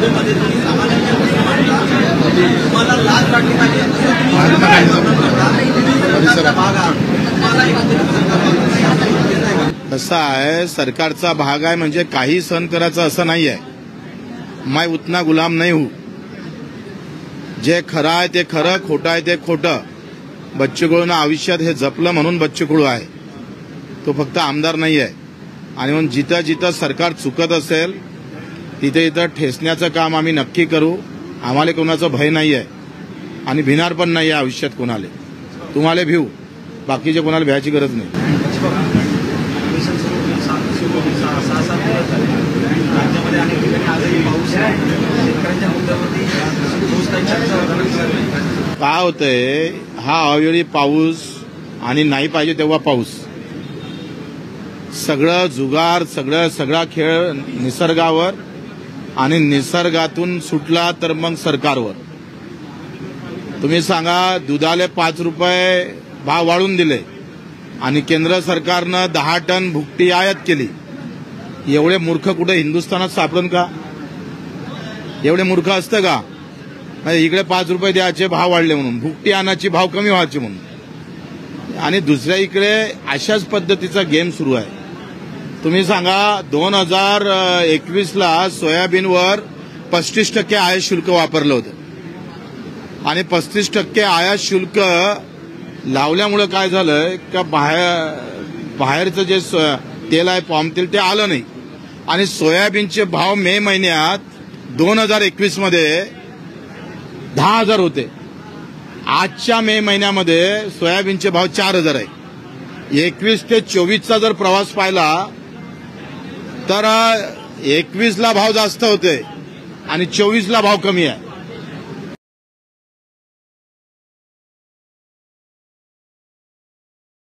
सभेमध्ये तुम्ही सामान्य प्रश्न मांडला, तुम्हाला लाज वाटली पाहिजे कसं आहे, सरकारचा भाग आहे म्हणजे काही सहन करायचं असं नाही आहे. मैं उतना गुलाम नहीं हूं. जे खरं आहे ते खरं, खोटं आहे ते खोटं. बच्चू कडूंना आयुष्यात हे जपलं म्हणून बच्चू कडू आहे. तो फक्त आमदार नाही आहे. आणि म्हणून जिथं जिथं सरकार चुकत असेल तिथे इथं ठेचण्याचं काम आम्ही नक्की करू. आम्हाला कोणाचं भय नाही आहे आणि भिणार पण नाही आहे आयुष्यात कोणाला. तुम्हाला भिऊ, बाकीचे कोणाला भ्यायची गरज नाही. काय होतंय, हा अवेळी पाऊस आणि नाही पाहिजे तेव्हा पाऊस, सगळं जुगार, सगळा खेळ निसर्गावर आणि निसर्गातून सुटला तर मग सरकारवर. तुम्ही सांगा, दुधाले 5 रुपये भाव वाढवून दिले आणि केंद्र सरकारनं 10 टन भुकटी आयात केली. एवढे मूर्ख कुठे हिंदुस्थानात सापडून का? एवढे मूर्ख असतं का? इकडे 5 रुपये द्यायचे, भाव वाढले म्हणून, भुकटी आणायची, भाव कमी व्हायचे म्हणून. आणि दुसऱ्या इकडे अशाच पद्धतीचा गेम सुरू आहे. तुम्ही सांगा, 2021ला सोयाबीनवर 35% आयात शुल्क वापरलं होतं आणि 35% आयात शुल्क लावल्यामुळे काय झालंय का, बाहेरचं जे तेल आहे, पाम तेल, ते आलं नाही. आणि सोयाबीनचे भाव मे महिन्यात 2021 मध्ये 10,000 होते. आजच्या मे महिन्यामध्ये सोयाबीनचे भाव 4,000 आहे. 21 ते 24चा जर प्रवास पाहिला तर 21ला भाव जास्त होते आणि 24ला भाव कमी आहे.